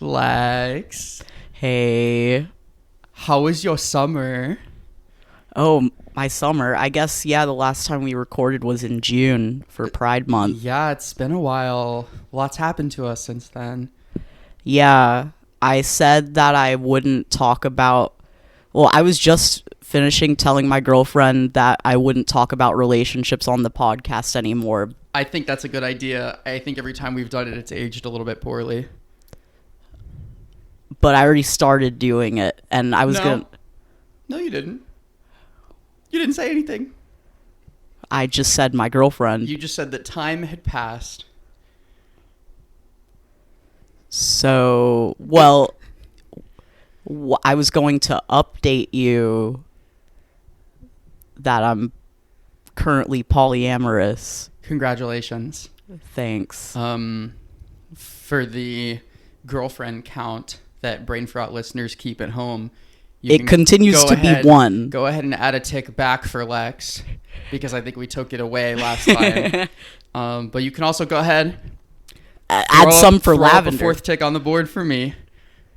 Lex, Hey. how was your summer? Oh, my summer. I guess, yeah, the last time we recorded was in June for Pride Month. Yeah, it's been a while. Lots happened to us since then. Yeah, I said that I wouldn't talk about. Well, I was just finishing telling my girlfriend that I wouldn't talk about relationships on the podcast anymore. I think that's a good idea. I think every time we've done it, it's aged a little bit poorly. But I already started doing it, and I was gonna. No, you didn't. You didn't say anything. I just said my girlfriend. You just said that time had passed. So, well, I was going to update you that I'm currently polyamorous. Congratulations. Thanks. For the girlfriend count that Brain Frot listeners keep at home, It continues to be one. Go ahead and add a tick back for Lex, because I think we took it away last time. But you can also go ahead, add some for Lavender. A fourth tick on the board for me.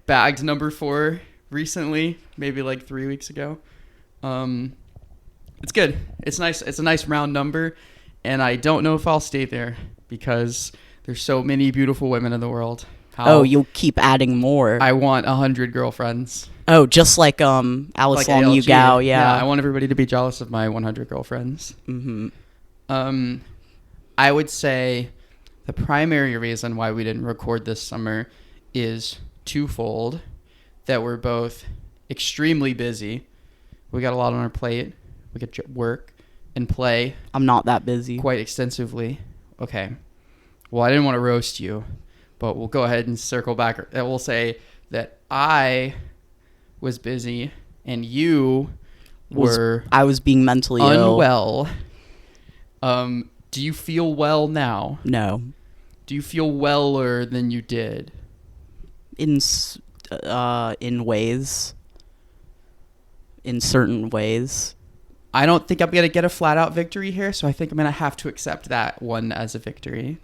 Bagged number 4 recently, maybe like 3 weeks ago. It's good. It's nice. It's a nice round number, and I don't know if I'll stay there because there's so many beautiful women in the world. You'll keep adding more. I want 100 girlfriends. Oh, just like Alice Like Long ALG. Ugao, yeah. I want everybody to be jealous of my 100 girlfriends. Mm-hmm. I would say the primary reason why we didn't record this summer is twofold. That we're both extremely busy. We got a lot on our plate. We get work and play. I'm not that busy. Quite extensively. Okay. Well, I didn't want to roast you, but we'll go ahead and circle back. We'll say that I was busy and you were I was being mentally ill. unwell. Do you feel well now? No. Do you feel weller than you did? In ways. In certain ways. I don't think I'm going to get a flat out victory here, so I think I'm going to have to accept that one as a victory.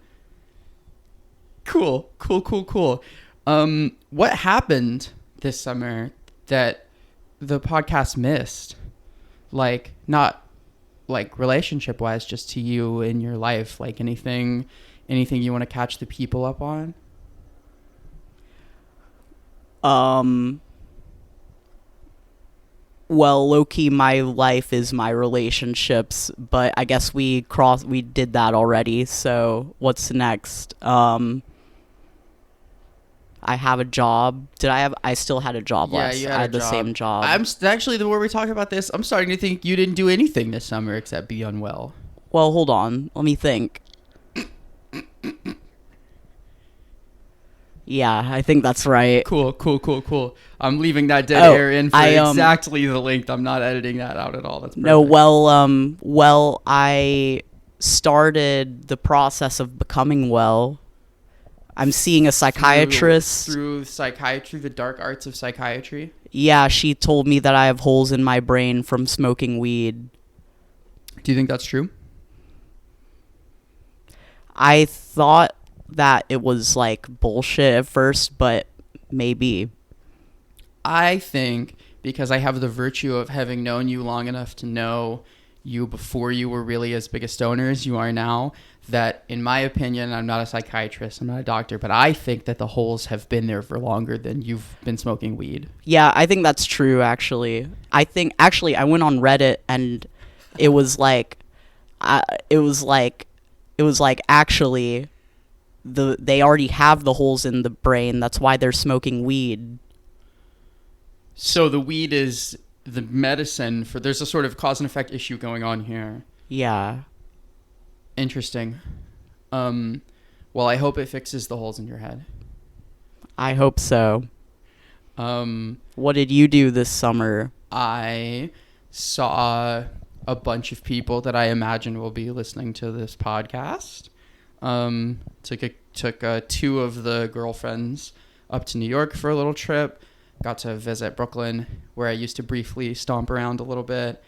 Cool. What happened this summer that the podcast missed? Like, not like relationship wise, just to you in your life. Like anything you want to catch the people up on? Well, low-key, my life is my relationships, but I guess we did that already, so what's next? I have a job. I still had a job last. You I had the same job. Actually, the more we talk about this, I'm starting to think you didn't do anything this summer except be unwell. Well, hold on. Let me think. Yeah, I think that's right. Cool. I'm leaving that dead air in for exactly the length. I'm not editing that out at all. That's perfect. No, well, I started the process of becoming well. I'm seeing a psychiatrist. Through psychiatry, the dark arts of psychiatry? Yeah, she told me that I have holes in my brain from smoking weed. Do you think that's true? I thought that it was like bullshit at first, but maybe. I think because I have the virtue of having known you long enough to know you before you were really as big a stoner as you are now, that in my opinion, I'm not a psychiatrist, I'm not a doctor, but I think that the holes have been there for longer than you've been smoking weed. Yeah, I think that's true, actually. I went on Reddit and it was like actually they already have the holes in the brain. That's why they're smoking weed. So the weed is the medicine for... There's a sort of cause and effect issue going on here. Yeah. Interesting. Well, I hope it fixes the holes in your head. I hope so. What did you do this summer? I saw a bunch of people that I imagine will be listening to this podcast. Took 2 of the girlfriends up to New York for a little trip. Got to visit Brooklyn, where I used to briefly stomp around a little bit.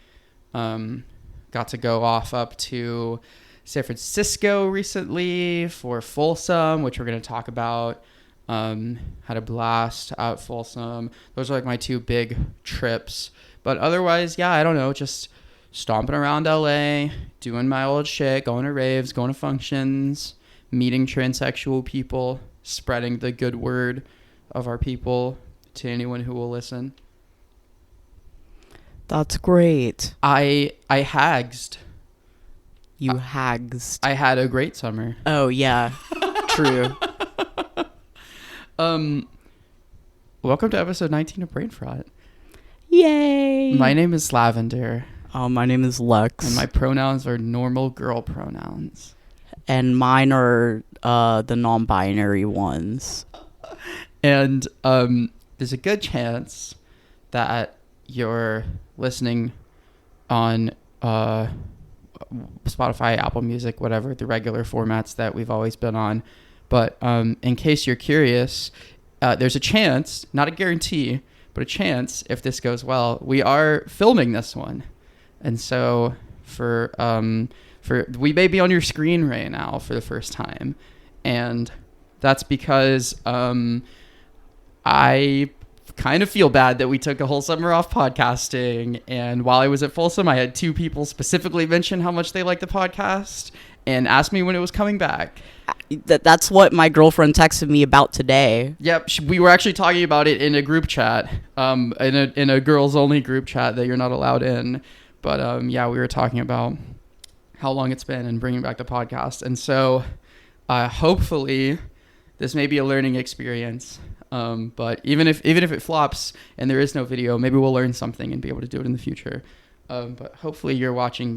Got to go off up to San Francisco recently for Folsom, which we're going to talk about. Had a blast at Folsom. Those are like my 2 big trips. But otherwise, yeah, I don't know, just stomping around LA, doing my old shit, going to raves, going to functions, meeting transsexual people, spreading the good word of our people to anyone who will listen. That's great. I hagsed. You hags. I had a great summer. Oh, yeah. True. Welcome to episode 19 of Brain Frot. Yay. My name is Lavender. My name is Lex. And my pronouns are normal girl pronouns. And mine are the non-binary ones. And there's a good chance that you're listening on Spotify, Apple Music, whatever, the regular formats that we've always been on. But in case you're curious, there's a chance, not a guarantee, but a chance, if this goes well, we are filming this one. And so for we may be on your screen right now for the first time. And that's because I kind of feel bad that we took a whole summer off podcasting. And while I was at Folsom, I had 2 people specifically mention how much they liked the podcast and asked me when it was coming back. That's what my girlfriend texted me about today. Yep, we were actually talking about it in a group chat, in a girls only group chat that you're not allowed in. But yeah, we were talking about how long it's been and bringing back the podcast. And so hopefully this may be a learning experience. But even if it flops and there is no video, maybe we'll learn something and be able to do it in the future. But hopefully you're watching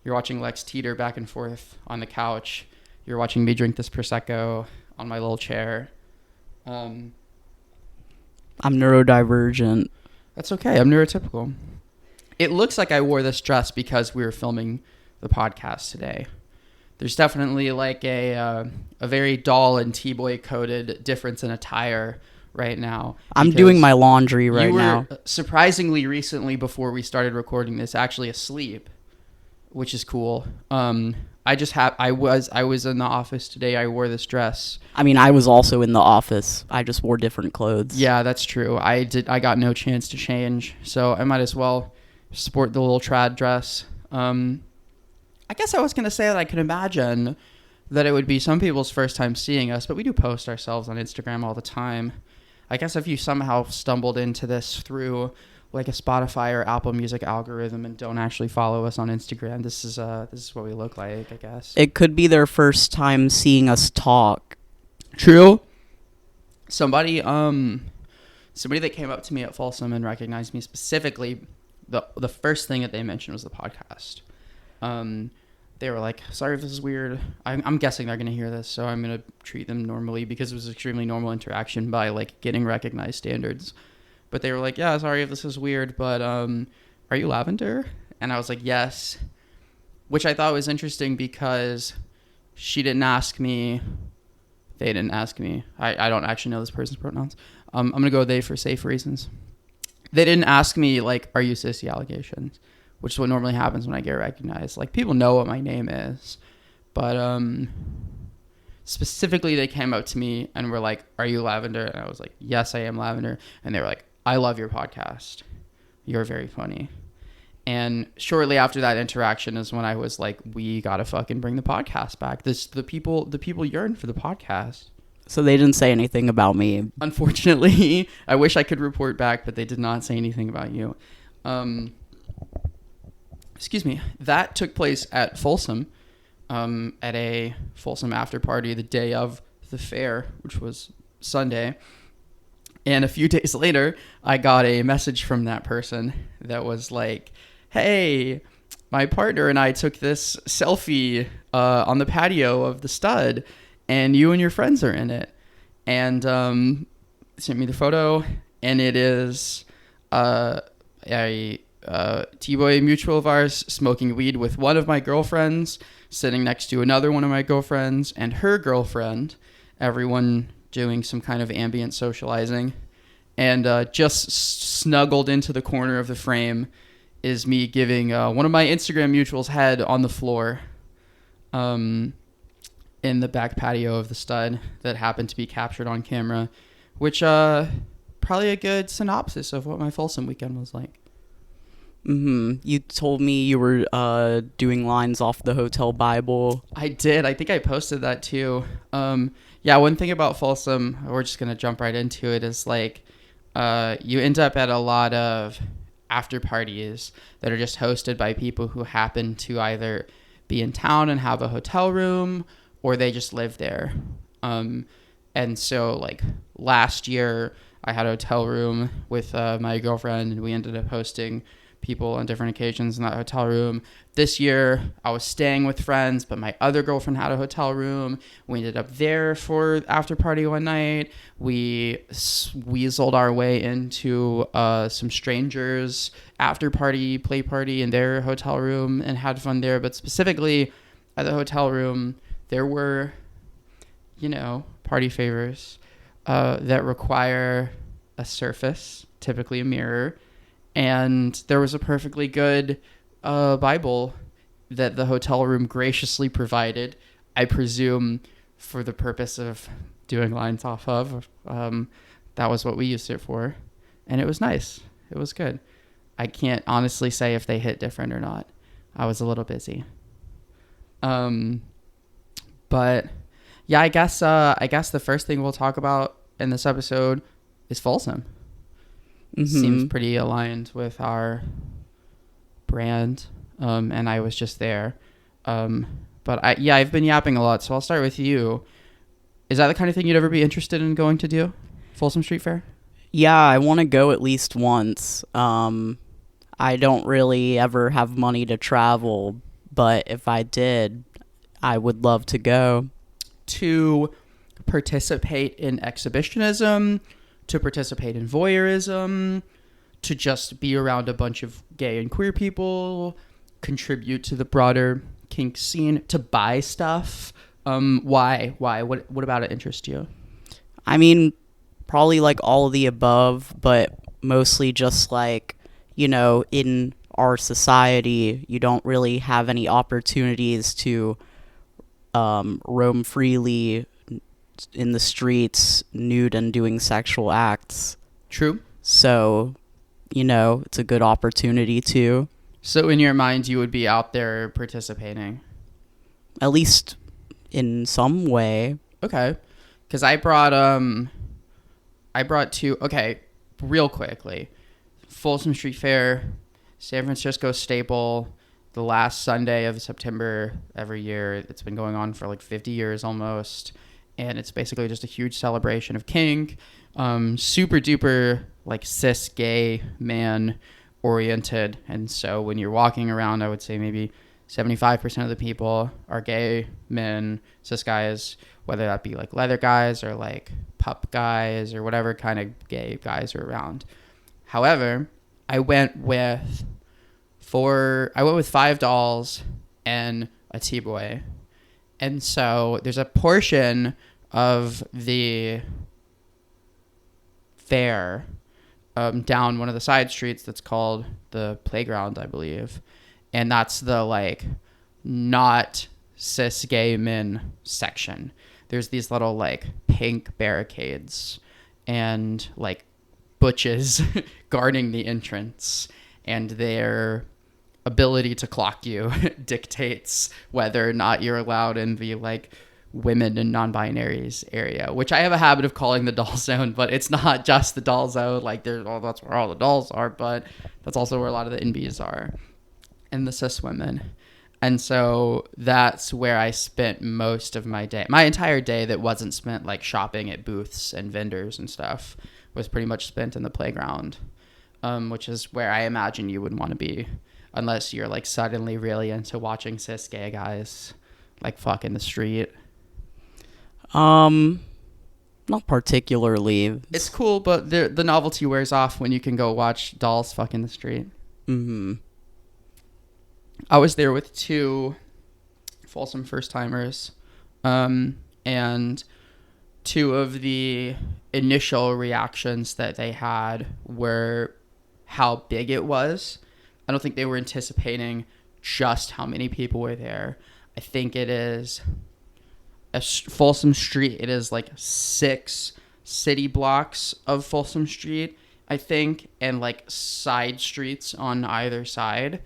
Lex teeter back and forth on the couch. You're watching me drink this Prosecco on my little chair. I'm neurodivergent. That's okay. I'm neurotypical. It looks like I wore this dress because we were filming the podcast today. There's definitely like a very doll and Tboy coded difference in attire right now. I'm doing my laundry right now. You were surprisingly recently, before we started recording this, actually asleep, which is cool. I was in the office today. I wore this dress. I mean, I was also in the office. I just wore different clothes. Yeah, that's true. I got no chance to change, so I might as well sport the little trad dress. I guess I was going to say that I could imagine that it would be some people's first time seeing us, but we do post ourselves on Instagram all the time. I guess if you somehow stumbled into this through like a Spotify or Apple Music algorithm and don't actually follow us on Instagram, this is what we look like, I guess. It could be their first time seeing us talk. True. Somebody that came up to me at Folsom and recognized me specifically, the first thing that they mentioned was the podcast. They were like, sorry if this is weird. I'm guessing they're going to hear this, so I'm going to treat them normally because it was extremely normal interaction by like getting recognized standards. But they were like, yeah, sorry if this is weird, but are you Lavender? And I was like, yes. Which I thought was interesting because she didn't ask me. They didn't ask me. I don't actually know this person's pronouns. I'm going to go they for safe reasons. They didn't ask me, like, are you sissy allegations? Which is what normally happens when I get recognized. Like, people know what my name is. But specifically, they came up to me and were like, are you Lavender? And I was like, yes, I am Lavender. And they were like, I love your podcast. You're very funny. And shortly after that interaction is when I was like, we got to fucking bring the podcast back. The people yearn for the podcast. So they didn't say anything about me. Unfortunately, I wish I could report back, but they did not say anything about you. Excuse me. That took place at Folsom, at a Folsom after party the day of the fair, which was Sunday. And a few days later, I got a message from that person that was like, hey, my partner and I took this selfie on the patio of the stud, and you and your friends are in it. And sent me the photo, and it is a Tboy mutual of ours smoking weed with one of my girlfriends, sitting next to another one of my girlfriends, and her girlfriend, everyone doing some kind of ambient socializing. And just snuggled into the corner of the frame is me giving one of my Instagram mutuals head on the floor. in the back patio of the stud that happened to be captured on camera, which probably a good synopsis of what my Folsom weekend was like. You told me you were doing lines off the hotel Bible. I did. I think I posted that too. Yeah, one thing about Folsom, we're just going to jump right into it, is like you end up at a lot of after parties that are just hosted by people who happen to either be in town and have a hotel room, or they just live there. And so like last year I had a hotel room with my girlfriend, and we ended up hosting people on different occasions in that hotel room. This year I was staying with friends, but my other girlfriend had a hotel room. We ended up there for after party one night. We weaseled our way into some strangers after party, play party in their hotel room and had fun there. But specifically at the hotel room, there were, party favors that require a surface, typically a mirror. And there was a perfectly good Bible that the hotel room graciously provided, I presume for the purpose of doing lines off of. That was what we used it for. And it was nice. It was good. I can't honestly say if they hit different or not. I was a little busy. But yeah, I guess the first thing we'll talk about in this episode is Folsom. Seems pretty aligned with our brand, and I was just there. But I've been yapping a lot, so I'll start with you. Is that the kind of thing you'd ever be interested in going to do? Folsom Street Fair? Yeah, I want to go at least once. I don't really ever have money to travel, but if I did, I would love to go. To participate in exhibitionism, to participate in voyeurism, to just be around a bunch of gay and queer people, contribute to the broader kink scene, to buy stuff. Why? What about it interests you? I mean, probably like all of the above, but mostly just like, in our society, you don't really have any opportunities to roam freely in the streets, nude and doing sexual acts. True. So, it's a good opportunity too. So in your mind, you would be out there participating? At least in some way. Okay. Because I brought real quickly. Folsom Street Fair, San Francisco staple, the last Sunday of September every year. It's been going on for like 50 years almost. And it's basically just a huge celebration of kink, super duper like cis gay man oriented. And so when you're walking around, I would say maybe 75% of the people are gay men, cis guys, whether that be like leather guys or like pup guys or whatever kind of gay guys are around. However, I went with 5 dolls and a Tboy. And so there's a portion of the fair down one of the side streets that's called the Playground, I believe. And that's the like not cis gay men section. There's these little like pink barricades and like butches guarding the entrance, and their ability to clock you dictates whether or not you're allowed in the like women and non-binaries area, which I have a habit of calling the doll zone, but it's not just the doll zone. Like that's where all the dolls are, but that's also where a lot of the NBs are and the cis women. And so that's where I spent most of my day. My entire day that wasn't spent like shopping at booths and vendors and stuff was pretty much spent in the playground, which is where I imagine you would want to be, unless you're like suddenly really into watching cis gay guys like fuck in the street. Not particularly. It's cool, but the novelty wears off when you can go watch dolls fuck in the street. I was there with 2 Folsom first-timers, and 2 of the initial reactions that they had were how big it was. I don't think they were anticipating just how many people were there. I think it is Folsom Street. It is like 6 city blocks of Folsom Street, I think, and like side streets on either side.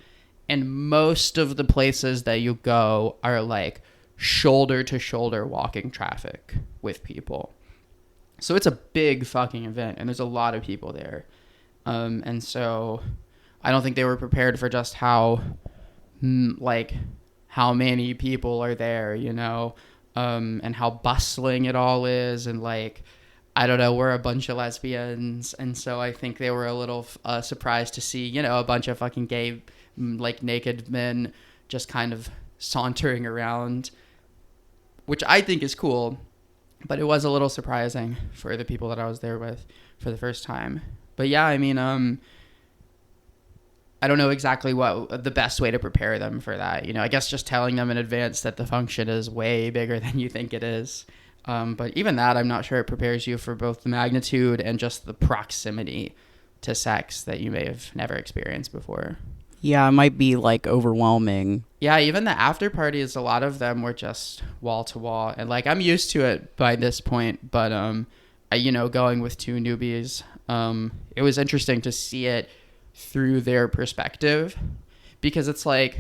And most of the places that you go are like shoulder to shoulder walking traffic with people. So it's a big fucking event, and there's a lot of people there. And so I don't think they were prepared for just how many people are there, you know, and how bustling it all is. And like, I don't know, we're a bunch of lesbians. And so I think they were a little surprised to see, you know, a bunch of fucking gay, like naked men just kind of sauntering around, which I think is cool. But it was a little surprising for the people that I was there with for the first time. But yeah, I mean, I don't know exactly what the best way to prepare them for that. You know, I guess just telling them in advance that the function is way bigger than you think it is. But even that, I'm not sure it prepares you for both the magnitude and just the proximity to sex that you may have never experienced before. Yeah, it might be like overwhelming. Yeah, even the after parties, a lot of them were just wall to wall. And like, I'm used to it by this point, but, going with 2 newbies, it was interesting to see it through their perspective, because it's like,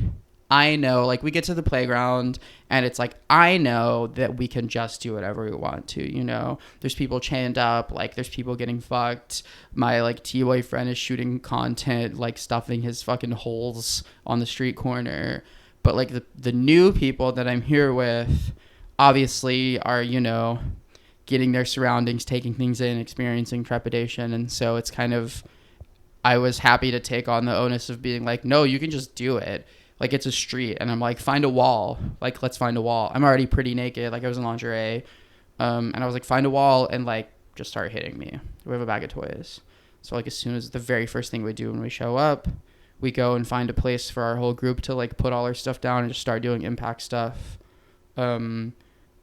I know, like, we get to the playground and it's like, I know that we can just do whatever we want to, you know. There's people chained up, like, there's people getting fucked. My, like, Tboy friend is shooting content, like, stuffing his fucking holes on the street corner. But, like, the new people that I'm here with obviously are, you know, getting their surroundings, taking things in, experiencing trepidation. And so it's kind of, I was happy to take on the onus of being like, no, you can just do it. Like, it's a street. And I'm like, find a wall. Like, let's find a wall. I'm already pretty naked. Like, I was in lingerie. And I was like, find a wall and, like, just start hitting me. We have a bag of toys. So, like, as soon as the very first thing we do when we show up, we go and find a place for our whole group to, like, put all our stuff down and just start doing impact stuff. And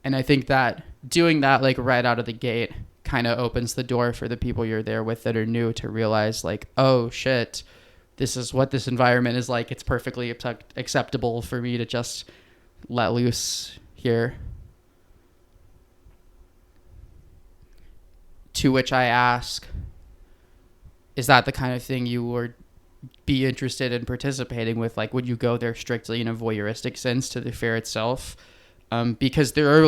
I think that doing that, like, right out of the gate kind of opens the door for the people you're there with that are new to realize, like, oh, shit, this is what this environment is like. It's perfectly acceptable for me to just let loose here. To which I ask, is that the kind of thing you would be interested in participating with? Like, would you go there strictly in a voyeuristic sense to the fair itself? Because there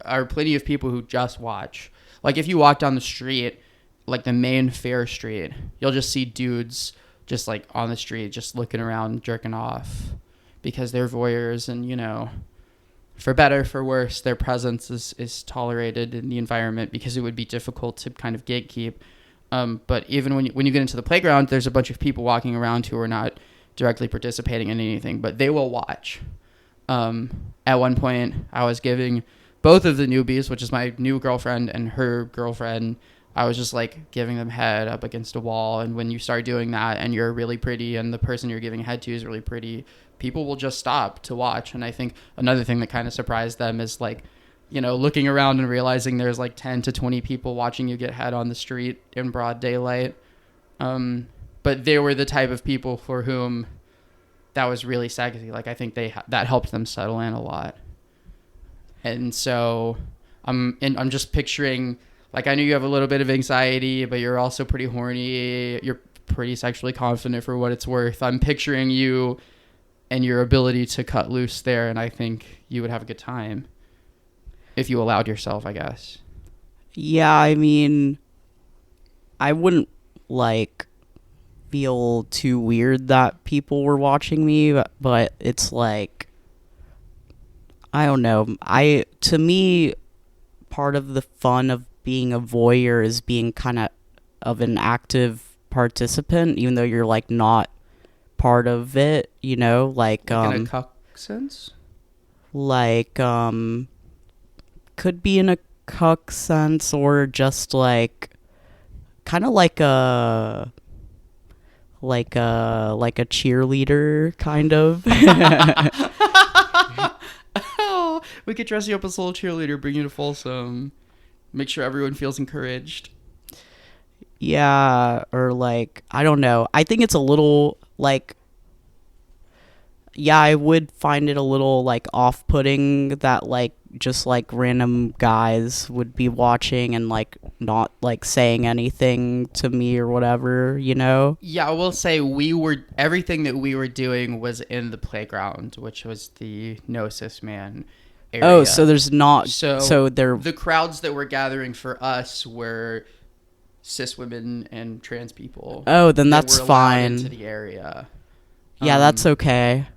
are plenty of people who just watch. Like, if you walk down the street, like the main fair street, you'll just see dudes just like on the street, just looking around, jerking off, because they're voyeurs. And, you know, for better, for worse, their presence is tolerated in the environment because it would be difficult to kind of gatekeep. But even when you get into the playground, there's a bunch of people walking around who are not directly participating in anything, but they will watch. At one point, I was giving both of the newbies, which is my new girlfriend and her girlfriend, I was just like giving them head up against a wall. And when you start doing that and you're really pretty and the person you're giving head to is really pretty, people will just stop to watch. And I think another thing that kind of surprised them is, like, you know, looking around and realizing there's like 10 to 20 people watching you get head on the street in broad daylight. But they were the type of people for whom that was really sexy. Like, I think that helped them settle in a lot. And so I'm just picturing, like, I know you have a little bit of anxiety, but you're also pretty horny. You're pretty sexually confident for what it's worth. I'm picturing you and your ability to cut loose there, and I think you would have a good time if you allowed yourself, I guess. Yeah, I mean, I wouldn't, like, feel too weird that people were watching me, but it's like, I don't know. To me, part of the fun of being a voyeur is being kind of an active participant, even though you're like not part of it, you know, like in a cuck sense? Like could be in a cuck sense, or just like kind of like a cheerleader kind of. Oh, we could dress you up as a little cheerleader, bring you to Folsom, make sure everyone feels encouraged. Yeah, or like, I don't know. I think it's a little like, Yeah, I would find it a little like off-putting that like just like random guys would be watching and like not like saying anything to me or whatever, you know? Yeah, I will say everything that we were doing was in the playground, which was the No Cis Man area. Oh, so there's not So there the crowds that were gathering for us were cis women and trans people. Oh, then that that's were allowed fine. into the area. Yeah, that's okay.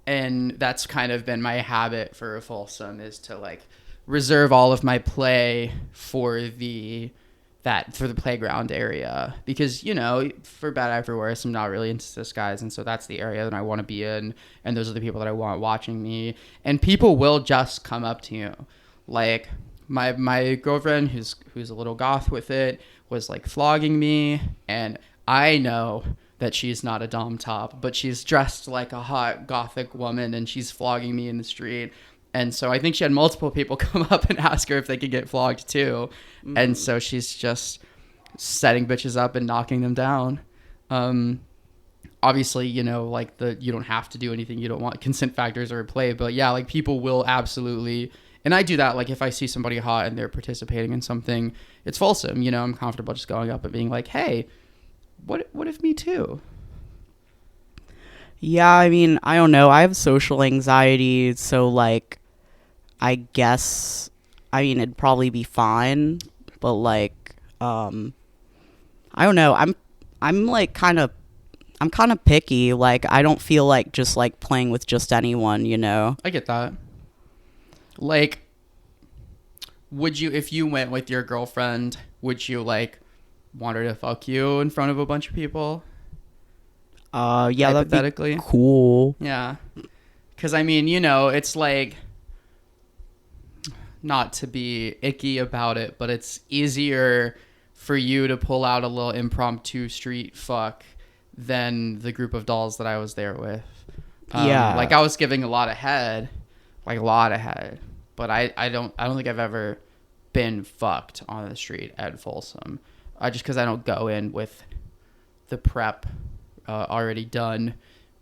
And that's kind of been my habit for Folsom, is to like reserve all of my play for the playground area, because, you know, for better or for worse, I'm not really into cis guys, and so that's the area that I want to be in, and those are the people that I want watching me. And people will just come up to you, like my girlfriend, who's a little goth with it, was like flogging me, and I know that she's not a dom top, but she's dressed like a hot gothic woman, and she's flogging me in the street. And so I think she had multiple people come up and ask her if they could get flogged too. And so she's just setting bitches up and knocking them down. Obviously, you know, like you don't have to do anything. You don't want consent factors are at play, but yeah, like people will absolutely. And I do that. Like if I see somebody hot and they're participating in something, it's Folsom, you know, I'm comfortable just going up and being like, hey, what if me too? Yeah, I mean, I don't know. I have social anxiety, so like I guess I mean it'd probably be fine, but like I don't know. I'm like kind of picky. Like I don't feel like just like playing with just anyone, you know. I get that. Like, would you, if you went with your girlfriend, would you like want her to fuck you in front of a bunch of people? Yeah, that'd be Hypothetically. cool. Yeah. Because, I mean, you know, it's like, not to be icky about it, but it's easier for you to pull out a little impromptu street fuck than the group of dolls that I was there with. Yeah. Like, I was giving a lot of head. But I don't think I've ever been fucked on the street at Folsom. Just because I don't go in with the prep already done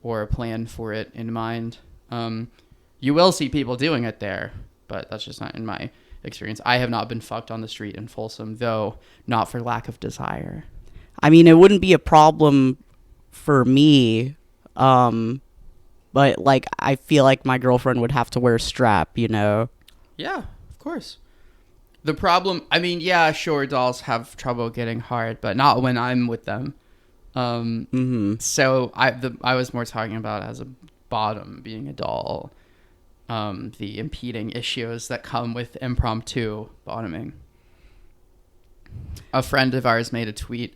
or a plan for it in mind. You will see people doing it there, but that's just not in my experience. I have not been fucked on the street in Folsom, though not for lack of desire. I mean, it wouldn't be a problem for me, but like I feel like my girlfriend would have to wear a strap, you know? Yeah, of course. The problem, I mean, yeah, sure, dolls have trouble getting hard, but not when I'm with them. So I was more talking about as a bottom being a doll, the impeding issues that come with impromptu bottoming. A friend of ours made a tweet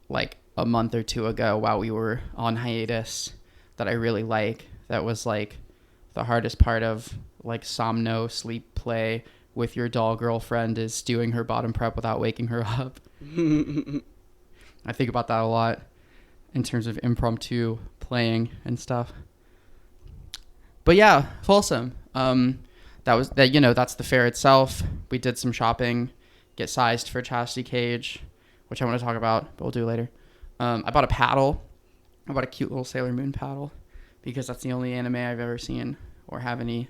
like a month or two ago while we were on hiatus that I really like. That was like the hardest part of like somno sleep play with your doll girlfriend is doing her bottom prep without waking her up. I think about that a lot in terms of impromptu playing and stuff. But yeah, Folsom. That's the fair itself. We did some shopping, get sized for Chastity Cage, which I want to talk about, but we'll do later. I bought a paddle. I bought a cute little Sailor Moon paddle because that's the only anime I've ever seen or have any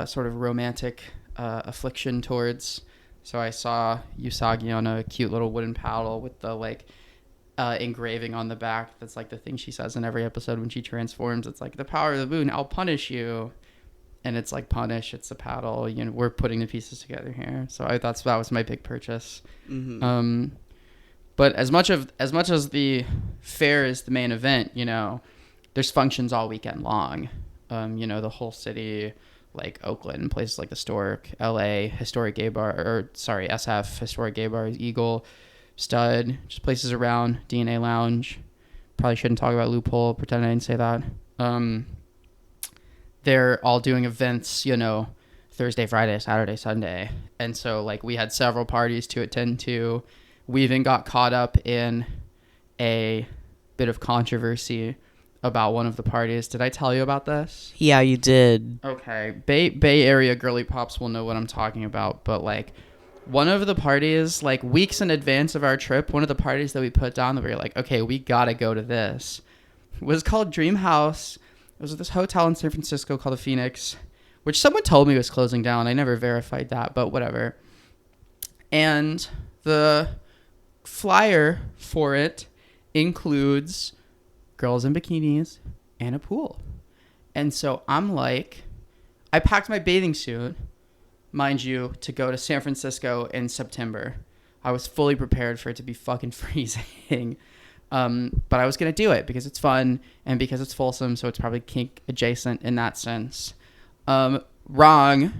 sort of romantic affliction towards. So I saw Usagi on a cute little wooden paddle with the like engraving on the back. That's like the thing she says in every episode when she transforms. It's like, the power of the moon, I'll punish you. And it's like, punish, it's a paddle. You know, we're putting the pieces together here. So that was my big purchase. But as much as the fair is the main event, you know, there's functions all weekend long. You know, the whole city, like Oakland, places like the Stork, LA, Historic Gay Bar, SF, Historic Gay Bar, Eagle, Stud, just places around, DNA Lounge. Probably shouldn't talk about Loophole, pretend I didn't say that. They're all doing events, you know, Thursday, Friday, Saturday, Sunday. And so, like, we had several parties to attend to. We even got caught up in a bit of controversy about one of the parties. Did I tell you about this? Yeah, you did. Okay. Bay Area girly pops will know what I'm talking about. But, like, one of the parties, like, weeks in advance of our trip, one of the parties that we put down that we were like, okay, we got to go to this, was called Dream House was at this hotel in San Francisco called the Phoenix, which someone told me was closing down. I never verified that, but whatever. And the flyer for it includes girls in bikinis and a pool. And so I'm like, I packed my bathing suit, mind you, to go to San Francisco in September. I was fully prepared for it to be fucking freezing. But I was going to do it because it's fun and because it's Folsom, so it's probably kink adjacent in that sense. Wrong.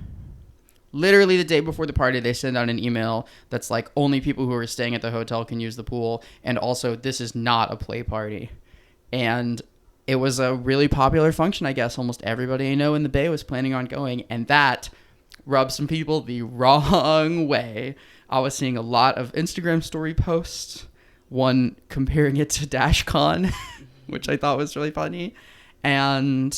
Literally the day before the party, they send out an email that's like, only people who are staying at the hotel can use the pool. And also, this is not a play party. And it was a really popular function, I guess. Almost everybody I know in the Bay was planning on going. And that rubbed some people the wrong way. I was seeing a lot of Instagram story posts. One comparing it to DashCon, which I thought was really funny. And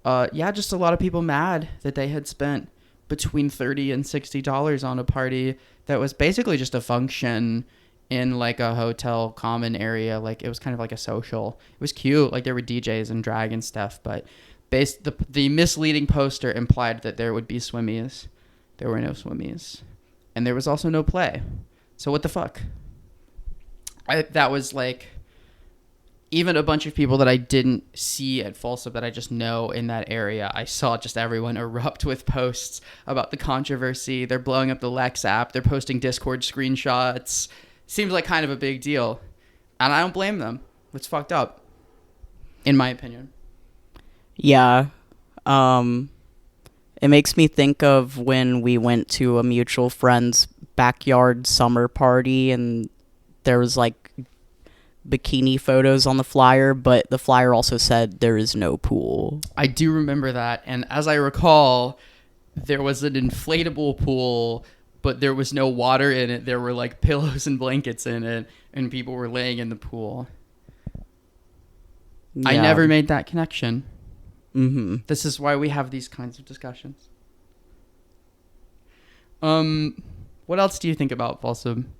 just a lot of people mad that they had spent between $30 and $60 on a party that was basically just a function in like a hotel common area. Like it was kind of like a social. It was cute. Like there were DJs and drag and stuff, but the misleading poster implied that there would be swimmies. There were no swimmies. And there was also no play. So what the fuck? That was like, even a bunch of people that I didn't see at Folsom that I just know in that area, I saw just everyone erupt with posts about the controversy. They're blowing up the Lex app. They're posting Discord screenshots. Seems like kind of a big deal. And I don't blame them. It's fucked up, in my opinion. Yeah. It makes me think of when we went to a mutual friend's backyard summer party and there was like bikini photos on the flyer, but the flyer also said there is no pool. I do remember that. And as I recall, there was an inflatable pool, but there was no water in it. There were like pillows and blankets in it, and people were laying in the pool. Yeah. I never made that connection. Mm-hmm. This is why we have these kinds of discussions. What else do you think about Folsom?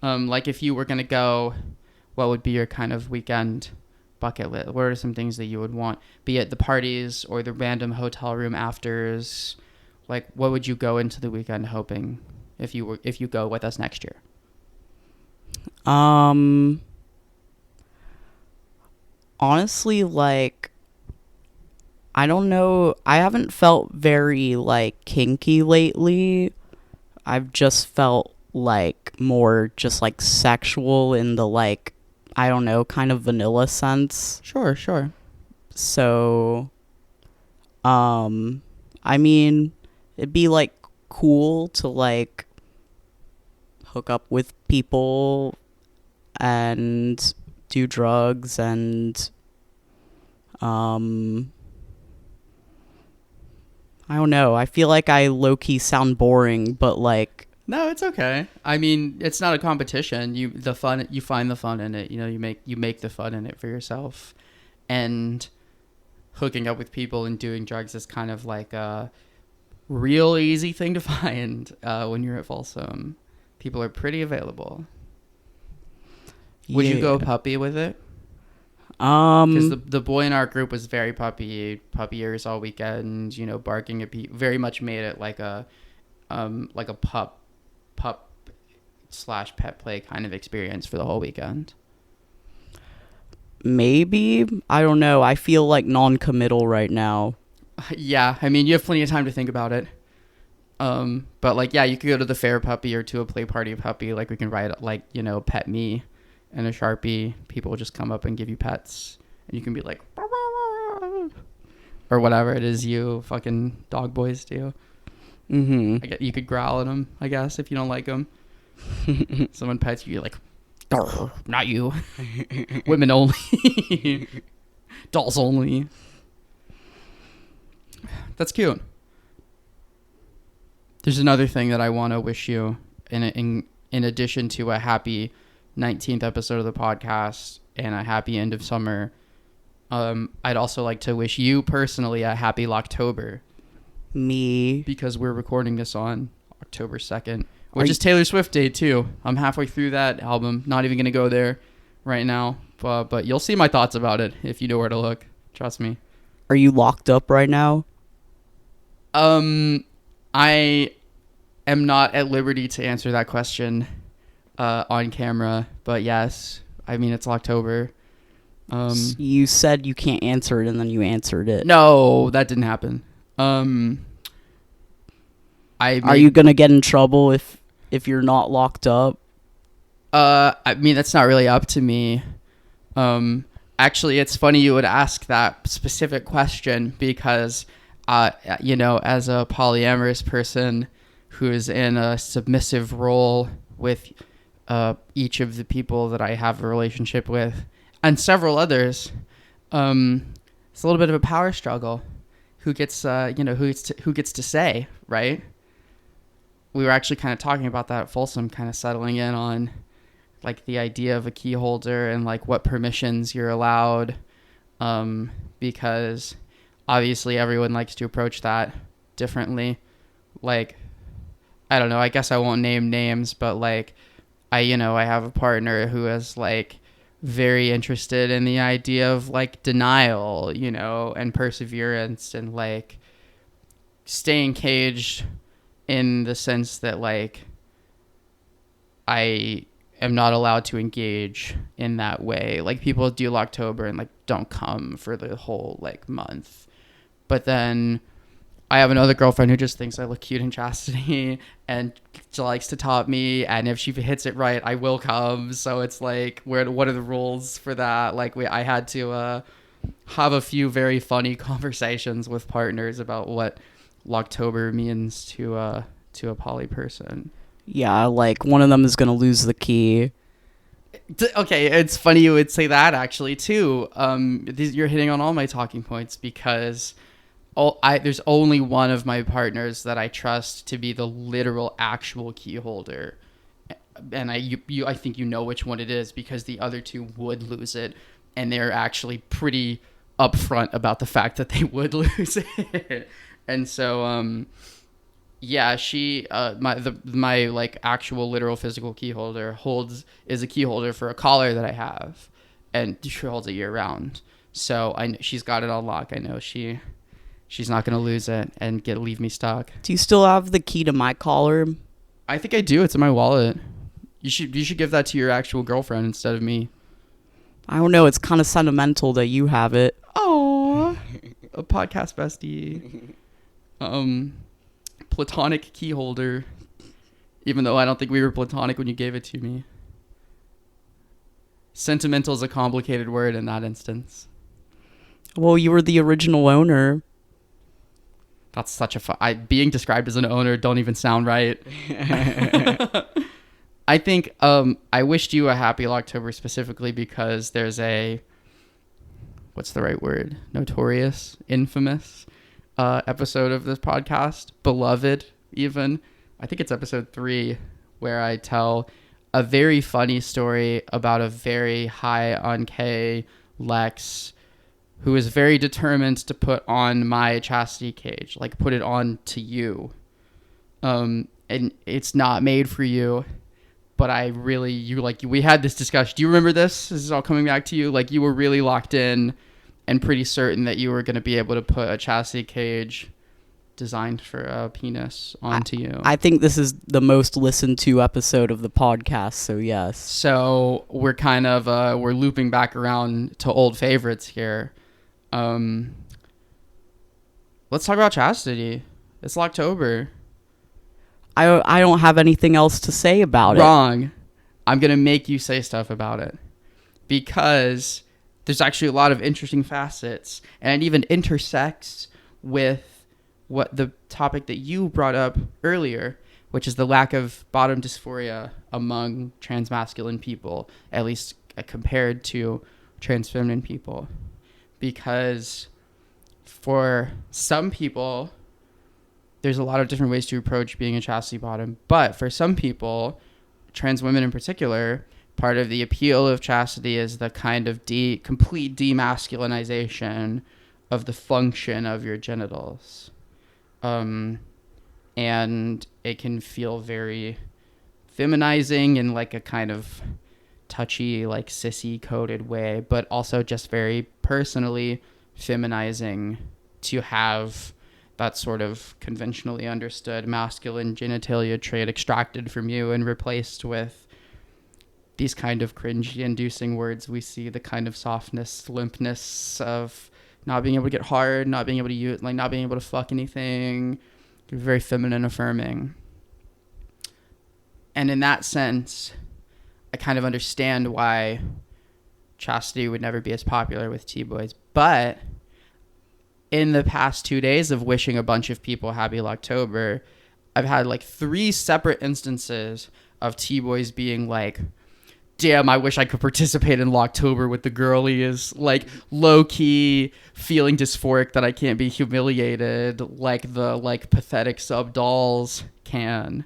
Like if you were going to go, what would be your kind of weekend bucket list? What are some things that you would want, be it the parties or the random hotel room afters? Like what would you go into the weekend hoping if you go with us next year? Honestly, like, I don't know. I haven't felt very like kinky lately. I've just felt like more just like sexual in the like, I don't know, kind of vanilla sense. Sure. So, I mean, it'd be like cool to like hook up with people and do drugs and, I don't know. I feel like I low-key sound boring, but like, no, it's okay. I mean, it's not a competition. You find the fun in it. You know, you make the fun in it for yourself. And hooking up with people and doing drugs is kind of like a real easy thing to find when you're at Folsom. People are pretty available. Would you go puppy with it? Because the boy in our group was very puppy ears all weekend. You know, barking at people. Very much made it like a pup / pet play kind of experience for the whole weekend. Maybe. I don't know. I feel like non-committal right now. Yeah, I mean, you have plenty of time to think about it. But like, yeah, you could go to the fair puppy or to a play party puppy. Like we can write like, you know, pet me and a Sharpie. People will just come up and give you pets, and you can be like, or whatever it is you fucking dog boys do. Mm-hmm. I guess you could growl at them, I guess, if you don't like them. Someone pets you, you're like, not you. Women only. Dolls only. That's cute. There's another thing that I want to wish you in addition to a happy 19th episode of the podcast and a happy end of summer. I'd also like to wish you personally a happy Locktober. Me. Because we're recording this on October 2nd, which is Taylor Swift Day too. I'm halfway through that album. Not even going to go there right now. But you'll see my thoughts about it if you know where to look. Trust me. Are you locked up right now? I am not at liberty to answer that question on camera, but yes, I mean, it's October. You said you can't answer it, and then you answered it. No, that didn't happen. Are you gonna get in trouble if you're not locked up? I mean, that's not really up to me. Actually, it's funny you would ask that specific question because, as a polyamorous person who is in a submissive role with each of the people that I have a relationship with and several others, it's a little bit of a power struggle. Who gets to say, right? We were actually kind of talking about that at Folsom, kind of settling in on like the idea of a key holder and like what permissions you're allowed, because obviously everyone likes to approach that differently. Like, I don't know, I guess I won't name names, but like I have a partner who is like very interested in the idea of like denial, and perseverance and like staying caged in the sense that like I am not allowed to engage in that way. Like people do October and like don't come for the whole like month. But then I have another girlfriend who just thinks I look cute in chastity and she likes to top me, and if she hits it right, I will come. So it's like, what are the rules for that? Like I had to have a few very funny conversations with partners about what Locktober means to a poly person. Yeah, like one of them is gonna lose the key. Okay, it's funny you would say that actually too. You're hitting on all my talking points because there's only one of my partners that I trust to be the literal actual key holder, and I think you know which one it is because the other two would lose it, and they're actually pretty upfront about the fact that they would lose it. And so yeah, she my like actual literal physical key holder is a key holder for a collar that I have, and she holds it year round. So she's got it on lock. I know she's not gonna lose it and leave me stuck. Do you still have the key to my collar? I think I do. It's in my wallet. You should give that to your actual girlfriend instead of me. I don't know. It's kind of sentimental that you have it. Oh, a podcast bestie. Platonic key holder. Even though I don't think we were platonic when you gave it to me. Sentimental is a complicated word in that instance. Well, you were the original owner. That's such being described as an owner don't even sound right. I think I wished you a happy October specifically because there's what's the right word? Notorious, infamous episode of this podcast, beloved even. I think it's episode 3 where I tell a very funny story about a very high on K Lex who is very determined to put on my chastity cage, like put it on to you. And it's not made for you, but we had this discussion. Do you remember this? This is all coming back to you. Like you were really locked in and pretty certain that you were going to be able to put a chastity cage designed for a penis onto you. I think this is the most listened to episode of the podcast, so yes. So we're kind of we're looping back around to old favorites here. Let's talk about chastity. It's October. I don't have anything else to say about it. Wrong. I'm going to make you say stuff about it because there's actually a lot of interesting facets, and it even intersects with what the topic that you brought up earlier, which is the lack of bottom dysphoria among transmasculine people, at least compared to transfeminine people. Because for some people, there's a lot of different ways to approach being a chastity bottom. But for some people, trans women in particular, part of the appeal of chastity is the kind of complete demasculinization of the function of your genitals. And it can feel very feminizing in like a kind of touchy, like sissy coded way, but also just very personally feminizing to have that sort of conventionally understood masculine genitalia trait extracted from you and replaced with these kind of cringe-inducing words we see, the kind of softness, limpness of not being able to get hard, not being able to use, like not being able to fuck anything, very feminine affirming. And in that sense, I kind of understand why chastity would never be as popular with T-boys. But in the past 2 days of wishing a bunch of people happy Locktober, I've had like 3 separate instances of T-boys being like, damn, I wish I could participate in Locktober with the girlies, like low-key feeling dysphoric that I can't be humiliated like the like pathetic sub dolls can.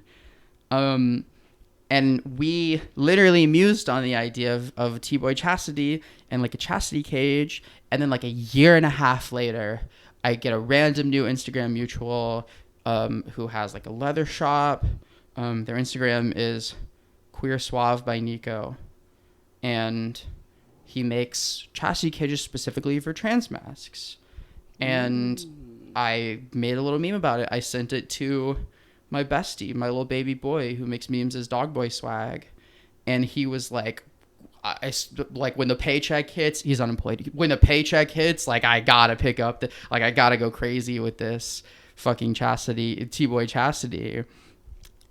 And we literally mused on the idea of Tboy Chastity and like a chastity cage. And then like a year and a half later, I get a random new Instagram mutual who has like a leather shop. Their Instagram is Queer Suave by Nico. And he makes chastity cages specifically for trans masks. And I made a little meme about it. I sent it to my bestie, my little baby boy who makes memes as dog boy swag. And he was like, like when the paycheck hits, he's unemployed. When the paycheck hits, like I gotta pick up I gotta go crazy with this fucking chastity, Tboy Chastity.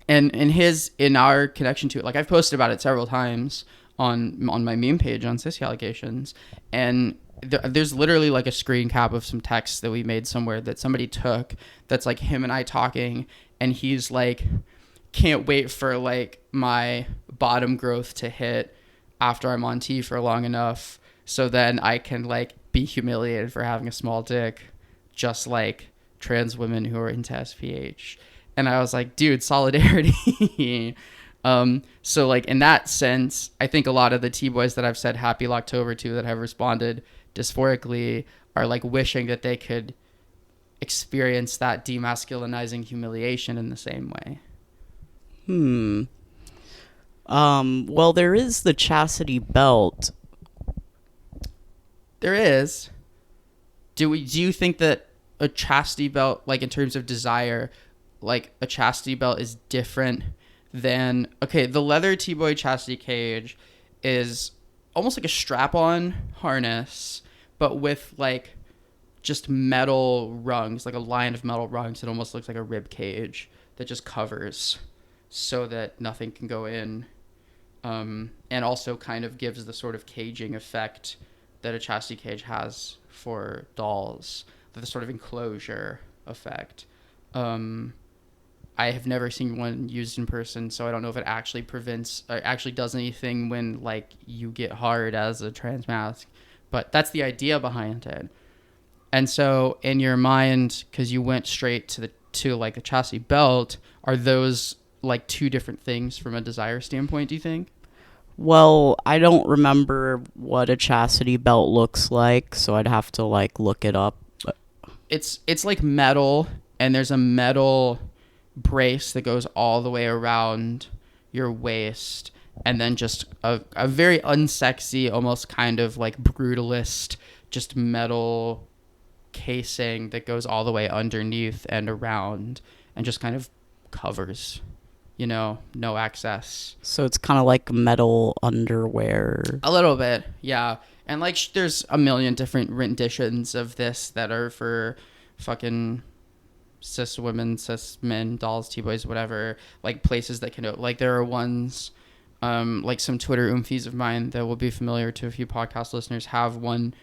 And in our connection to it, like I've posted about it several times on my meme page on Sissy Allegations, and there's literally like a screen cap of some text that we made somewhere that somebody took that's like him and I talking, and he's like, can't wait for like my bottom growth to hit after I'm on T for long enough so then I can like be humiliated for having a small dick just like trans women who are into SPH. And I was like, dude, solidarity. So like in that sense, I think a lot of the T-boys that I've said happy Locktober to that have responded dysphorically are like wishing that they could experience that demasculinizing humiliation in the same way. Well, there is the chastity belt. There is. Do you think that a chastity belt, like in terms of desire, like a chastity belt is different than, okay, the leather Tboy chastity cage is almost like a strap-on harness, but with like just metal rungs, like a line of metal rungs. It almost looks like a rib cage that just covers so that nothing can go in, and also kind of gives the sort of caging effect that a chastity cage has for dolls, the sort of enclosure effect. I have never seen one used in person, so I don't know if it actually prevents or actually does anything when like you get hard as a trans mask, but that's the idea behind it. And so in your mind, because you went straight to like a chastity belt, are those like two different things from a desire standpoint, do you think? Well, I don't remember what a chastity belt looks like, so I'd have to like look it up. It's like metal, and there's a metal brace that goes all the way around your waist, and then just a very unsexy, almost kind of like brutalist, just metal casing that goes all the way underneath and around and just kind of covers, no access. So it's kind of like metal underwear. A little bit, yeah. And like there's a million different renditions of this that are for fucking cis women, cis men, dolls, T-boys, whatever, like places that can, like there are ones, like some Twitter oomfies of mine that will be familiar to a few podcast listeners have one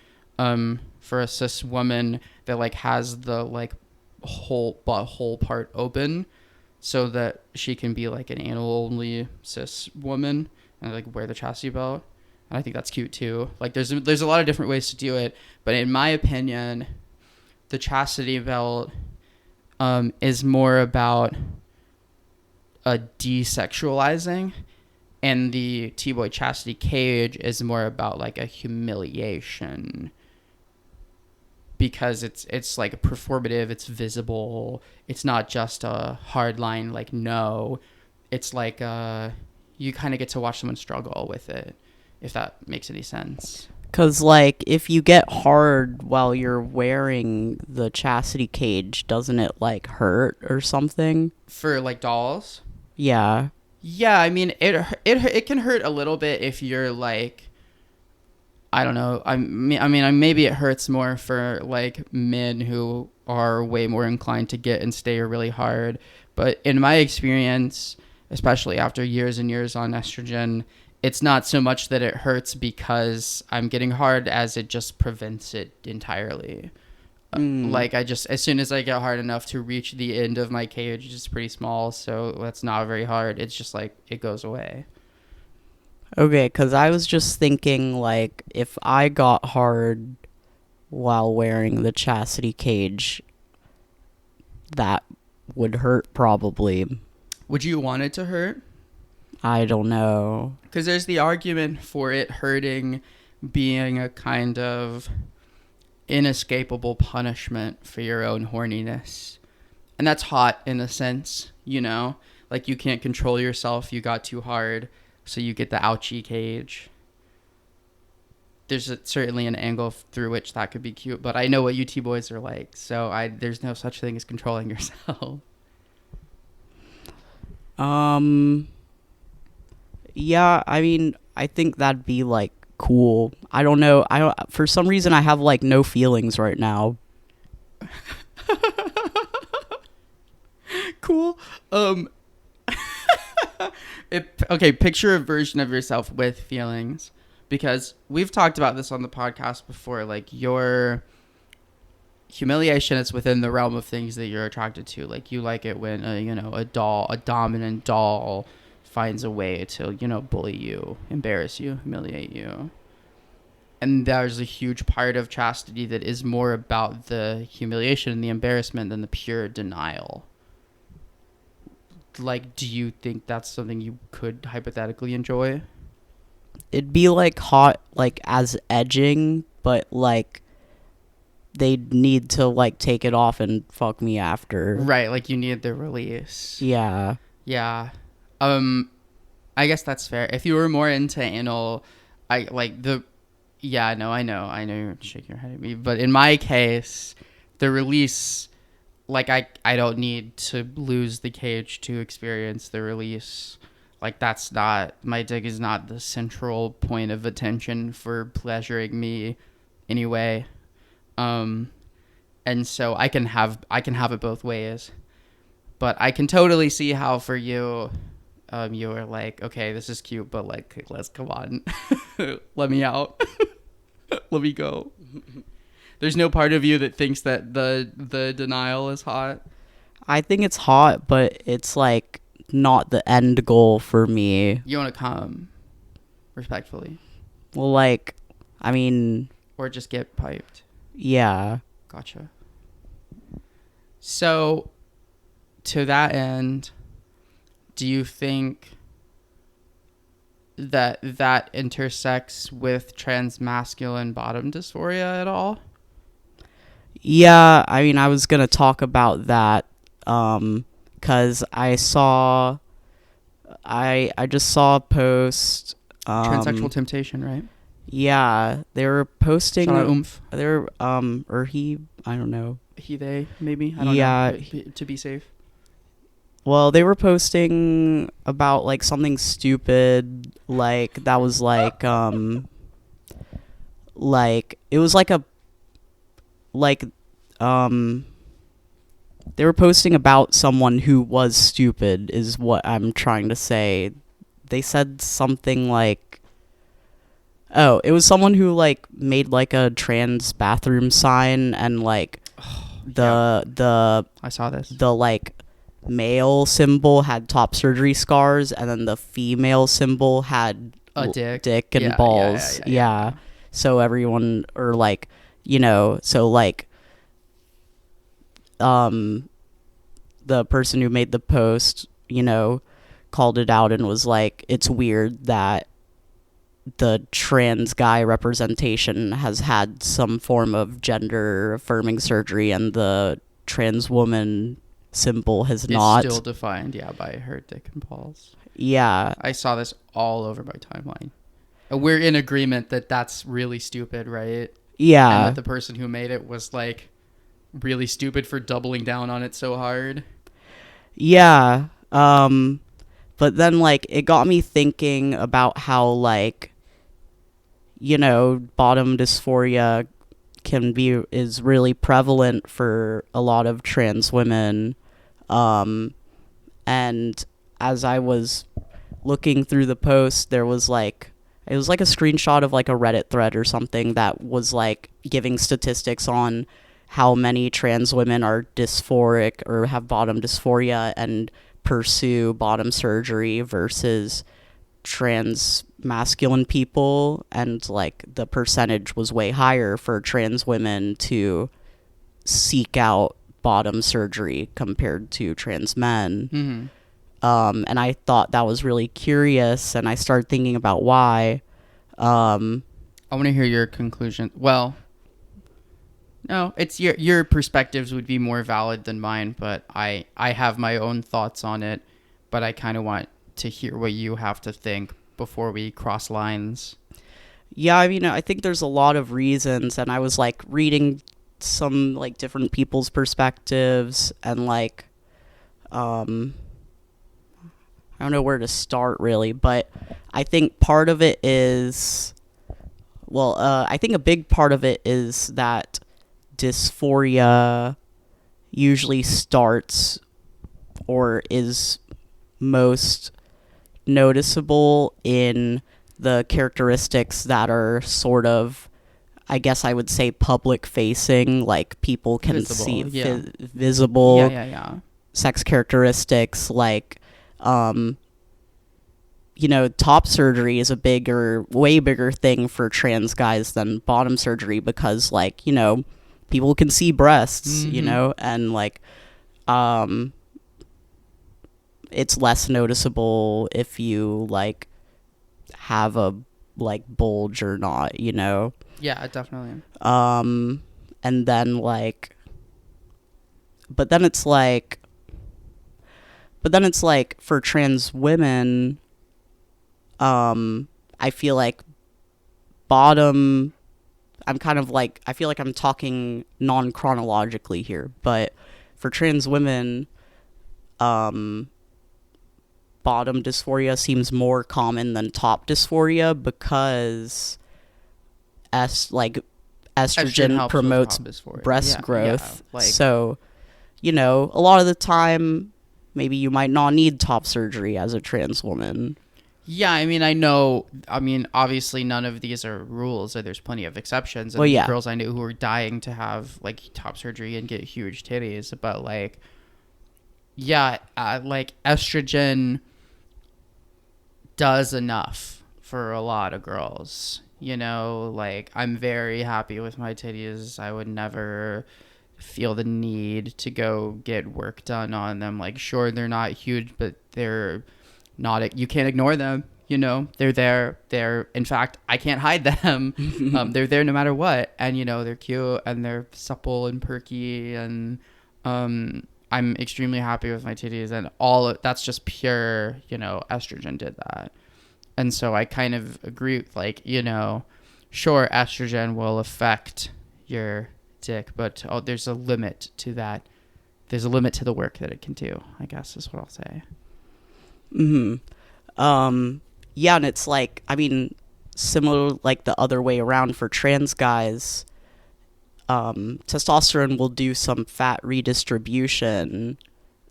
for a cis woman that like has the like whole butthole part open so that she can be like an anal only cis woman and like wear the chastity belt. And I think that's cute too. Like there's a lot of different ways to do it, but in my opinion, the chastity belt is more about a desexualizing, and the Tboy chastity cage is more about like a humiliation, because it's like performative, it's visible, it's not just a hard line like no, it's like you kind of get to watch someone struggle with it, if that makes any sense. 'Cause, like, if you get hard while you're wearing the chastity cage, doesn't it, like, hurt or something? For, like, dolls? Yeah. Yeah, I mean, it can hurt a little bit if you're, like, I don't know. I mean, maybe it hurts more for, like, men who are way more inclined to get and stay really hard. But in my experience, especially after years and years on estrogen, it's not so much that it hurts because I'm getting hard as it just prevents it entirely. Like, as soon as I get hard enough to reach the end of my cage, which is pretty small, so that's not very hard. It's just like, it goes away. Okay, because I was just thinking, like, if I got hard while wearing the chastity cage, that would hurt probably. Would you want it to hurt? I don't know. Because there's the argument for it hurting being a kind of inescapable punishment for your own horniness. And that's hot in a sense, you know? Like, you can't control yourself, you got too hard, so you get the ouchie cage. There's certainly an angle through which that could be cute, but I know what you T-boys are like, so there's no such thing as controlling yourself. Yeah, I mean, I think that'd be, like, cool. I don't know. For some reason, I have, like, no feelings right now. Cool. Okay, picture a version of yourself with feelings. Because we've talked about this on the podcast before. Like, your humiliation is within the realm of things that you're attracted to. Like, you like it when, a dominant doll finds a way to, bully you, embarrass you, humiliate you. And there's a huge part of chastity that is more about the humiliation and the embarrassment than the pure denial. Like, do you think that's something you could hypothetically enjoy? It'd be, like, hot, like, as edging, but, like, they'd need to, like, take it off and fuck me after. Right, like, you need the release. Yeah. Yeah. I guess that's fair. If you were more into anal, I know you're shaking your head at me, but in my case, the release, like, I don't need to lose the cage to experience the release. Like, that's not, my dick is not the central point of attention for pleasuring me anyway. And so I can have it both ways. But I can totally see how for you, you were like, okay, this is cute, but, like, let's come on. Let me out. Let me go. There's no part of you that thinks that the denial is hot. I think it's hot, but it's, like, not the end goal for me. You want to come, respectfully. Well, like, I mean... Or just get piped. Yeah. Gotcha. So, to that end, do you think that intersects with transmasculine bottom dysphoria at all? Yeah, I mean, I was gonna talk about that, because I just saw a post. Transsexual temptation, right? Yeah, they were posting. Shout out Oomph. They're or he, I don't know. He, they, maybe. I don't know. To be safe. Well, they were posting about, like, something stupid, like, that was, like, like, it was, like, they were posting about someone who was stupid, is what I'm trying to say. They said something like, oh, it was someone who, like, made, like, a trans bathroom sign, and, like, I saw this. The, like, male symbol had top surgery scars, and then the female symbol had a dick and balls. Yeah. So everyone, or, like, so, like, the person who made the post, called it out and was like, it's weird that the trans guy representation has had some form of gender affirming surgery and the trans woman symbol has not. It's still defined, by her dick and balls. Yeah. I saw this all over my timeline. We're in agreement that that's really stupid, right? And Yeah. that the person who made it was like really stupid for doubling down on it so hard. Yeah. But then like it got me thinking about how like, you know, bottom dysphoria is really prevalent for a lot of trans women. And as I was looking through the post, it was like a screenshot of like a Reddit thread or something that was like giving statistics on how many trans women are dysphoric or have bottom dysphoria and pursue bottom surgery versus trans masculine people, and like the percentage was way higher for trans women to seek out bottom surgery compared to trans men. Mm-hmm. And I thought that was really curious, and I started thinking about why. I want to hear your conclusion. Well, no, it's your perspectives would be more valid than mine, but I have my own thoughts on it, but I kind of want to hear what you have to think before we cross lines. Yeah, I mean, I think there's a lot of reasons, and I was like reading some like different people's perspectives, and like I don't know where to start really, but I think part of it is, I think a big part of it is that dysphoria usually starts or is most noticeable in the characteristics that are sort of, I guess I would say, public facing, like people can Visible, see yeah. visible Yeah. sex characteristics, like you know, top surgery is way bigger thing for trans guys than bottom surgery, because like, you know, people can see breasts, you know, and like it's less noticeable if you like have a like bulge or not, you know. Yeah, definitely. And then like but then it's like for trans women, I feel like bottom, I'm kind of like, I feel like I'm talking non-chronologically here, but for trans women, bottom dysphoria seems more common than top dysphoria, because estrogen promotes breast growth. Yeah, like, so, you know, a lot of the time, maybe you might not need top surgery as a trans woman. yeah, I mean, obviously none of these are rules, or there's plenty of exceptions. And Well, yeah. girls I knew who were dying to have like top surgery and get huge titties, but like, yeah, like estrogen does enough for a lot of girls. You know, like I'm very happy with my titties. I would never feel the need to go get work done on them. Like, sure, they're not huge, but they're not, you can't ignore them. You know, they're there. In fact, I can't hide them. They're there no matter what. And, you know, they're cute and they're supple and perky. And I'm extremely happy with my titties. And that's just pure, you know, estrogen did that. And so I kind of agree with, like, you know, sure, estrogen will affect your dick, but there's a limit to that. There's a limit to the work that it can do, I guess is what I'll say. Yeah, and it's like, I mean, similar like the other way around for trans guys, testosterone will do some fat redistribution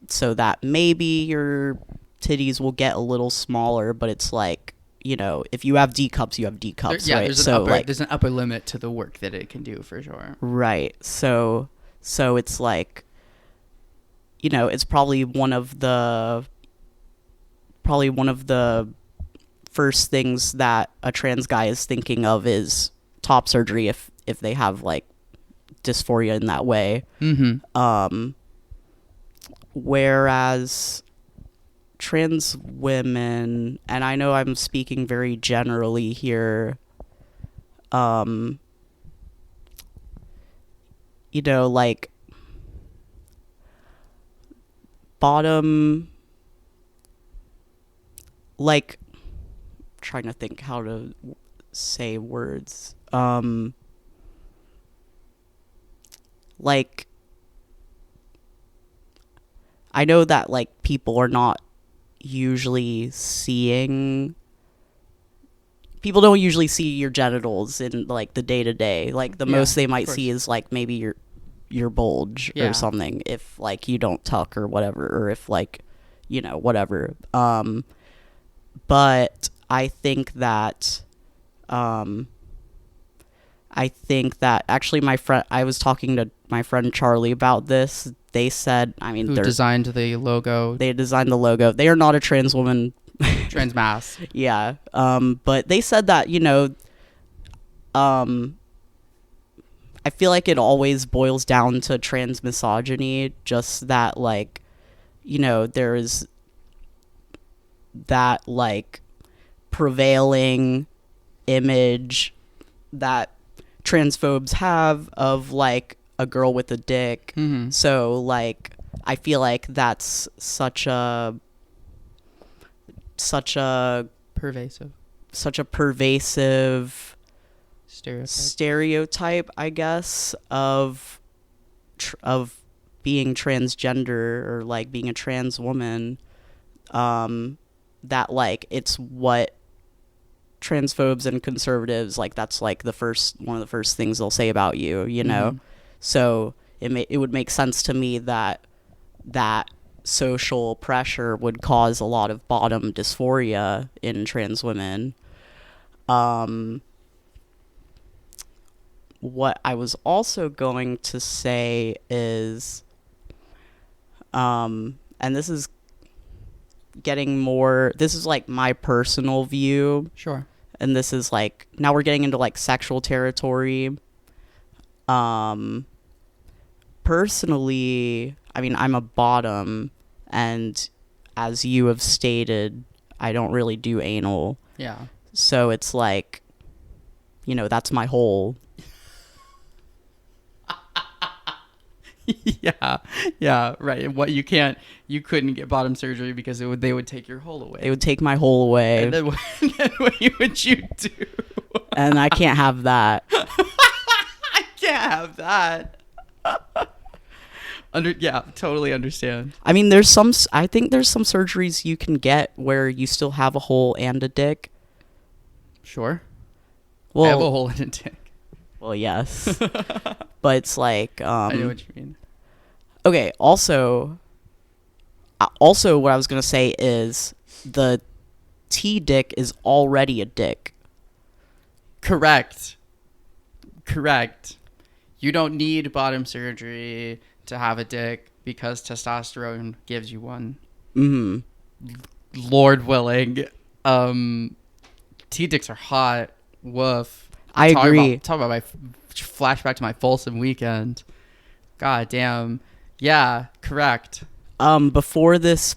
so that maybe your titties will get a little smaller, but it's like, you know, if you have D cups, you have D cups, right? There's an upper limit to the work that it can do, for sure. Right. So it's like, you know, it's probably one of the first things that a trans guy is thinking of is top surgery if they have like dysphoria in that way. Whereas trans women, and I know I'm speaking very generally here, you know, like bottom, like, trying to think how to say words. Like, I know that, like, people are not usually seeing... People don't usually see your genitals in, like, the day-to-day. Like, the most they might see is, like, maybe your bulge or something, if, like, you don't tuck or whatever, or if, like, you know, whatever. But I think that... actually I was talking to my friend Charlie about this. They said, I mean, who designed the logo? They designed the logo. They are not a trans woman. Trans mass. Yeah. But they said that, you know, I feel like it always boils down to trans misogyny, just that, like, you know, there's that, like, prevailing image that transphobes have of, like, a girl with a dick. Mm-hmm. So, like, I feel like that's such a pervasive stereotype, I guess, of being transgender, or, like, being a trans woman, that, like, it's what transphobes and conservatives, like, that's, like, one of the first things they'll say about you, you know? Mm-hmm. So it would make sense to me that social pressure would cause a lot of bottom dysphoria in trans women. What I was also going to say is, and this is like my personal view. Sure. And this is, like, now we're getting into, like, sexual territory. Personally, I mean, I'm a bottom, and as you have stated, I don't really do anal. Yeah. So it's like, you know, that's my hole. Yeah, right. And you couldn't get bottom surgery because they would take your hole away. They would take my hole away. And then what would you do? And I can't have that. I can't have that. Totally understand. I mean, I think there's some surgeries you can get where you still have a hole and a dick. Sure. Well, I have a hole in a dick. Well, yes. But it's like, I know what you mean. Okay, also what I was going to say is the T-dick is already a dick. Correct. You don't need bottom surgery to have a dick because testosterone gives you one. Mm-hmm. Lord willing. T-dicks are hot. Woof. I agree. Talk about my flashback to my Folsom weekend. God damn. Yeah, correct. Before this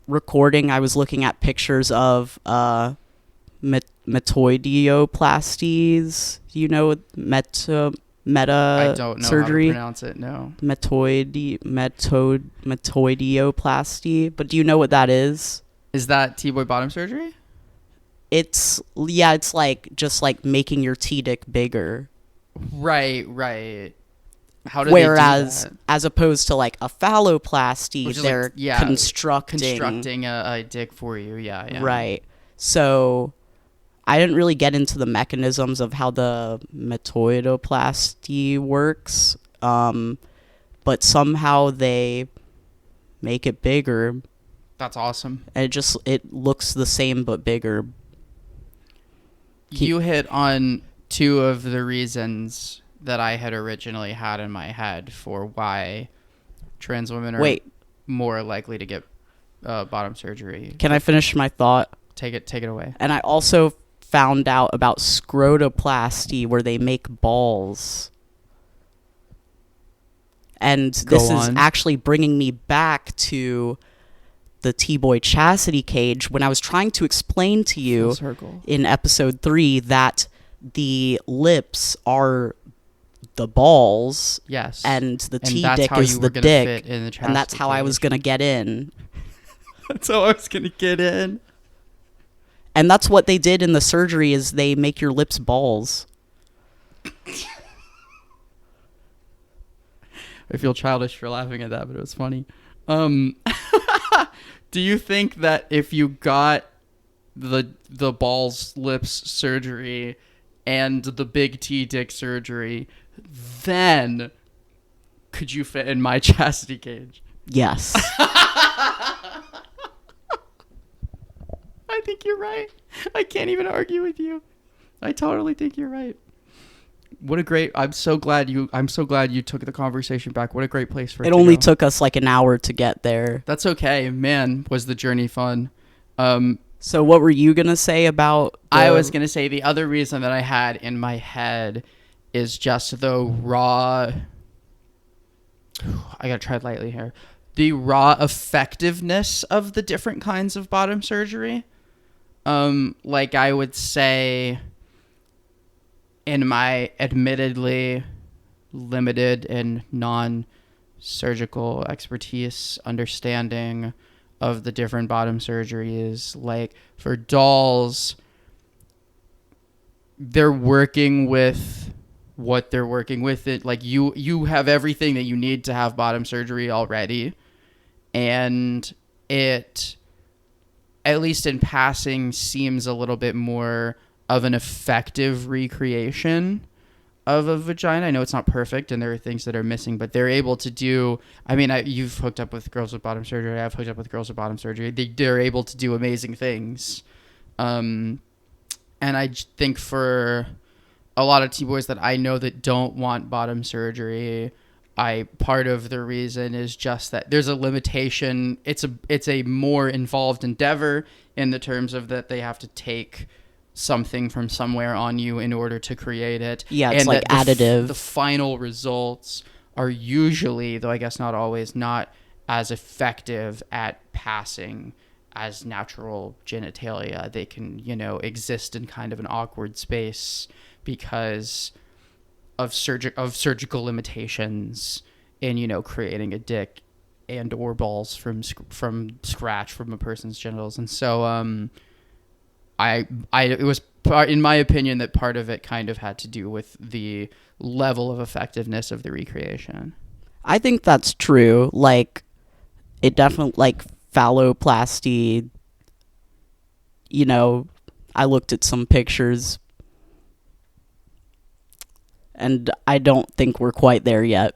recording, I was looking at pictures of metoidioplasties. You know, meta I don't know surgery. How to pronounce it. No. Metoidioplasty. But do you know what that is? Is that T-boy bottom surgery? It's like just like making your T-dick bigger. Right. How do Whereas, they do that? as opposed to like a phalloplasty, they're like, constructing a dick for you. Yeah. Right. So I didn't really get into the mechanisms of how the metoidoplasty works, but somehow they make it bigger. That's awesome. And it looks the same but bigger. You hit on two of the reasons that I had originally had in my head for why trans women are more likely to get bottom surgery. Can I finish my thought? Take it away. And I also found out about scrotoplasty, where they make balls. And this is actually bringing me back to the Tboy Chastity cage, when I was trying to explain to you in episode 3 that the lips are the balls, yes, and the T-dick is the dick, and that's how I was going to get in. That's how I was going to get in. And that's what they did in the surgery, is they make your lips balls. I feel childish for laughing at that, but it was funny. Do you think that if you got the balls lips surgery and the big T dick surgery, then could you fit in my chastity cage? Yes. I think you're right. I can't even argue with you. I totally think you're right. What a great! I'm so glad you took the conversation back. What a great place for it. It only took us like an hour to get there. That's okay, man. Was the journey fun? So what were you gonna say about? I was gonna say the other reason that I had in my head is just the raw. I gotta tread lightly here. The raw effectiveness of the different kinds of bottom surgery. Like I would say, in my admittedly limited and non-surgical expertise understanding of the different bottom surgeries, like for dolls, they're working with what they're working with. It like you have everything that you need to have bottom surgery already, and it, at least in passing, seems a little bit more of an effective recreation of a vagina. I know it's not perfect and there are things that are missing, but they're able to do, I mean, you've hooked up with girls with bottom surgery. I've hooked up with girls with bottom surgery. They're able to do amazing things. And I think for a lot of T-boys that I know that don't want bottom surgery, part of the reason is just that there's a limitation. It's a more involved endeavor in the terms of that they have to take something from somewhere on you in order to create it. Yeah, it's and like additive. The final results are usually, though I guess not always, not as effective at passing as natural genitalia. They can, exist in kind of an awkward space because of surgical limitations in creating a dick and or balls from scratch from a person's genitals. And so it was in my opinion that part of it kind of had to do with the level of effectiveness of the recreation. I think that's true. Like, it definitely, like, phalloplasty, I looked at some pictures and I don't think we're quite there yet.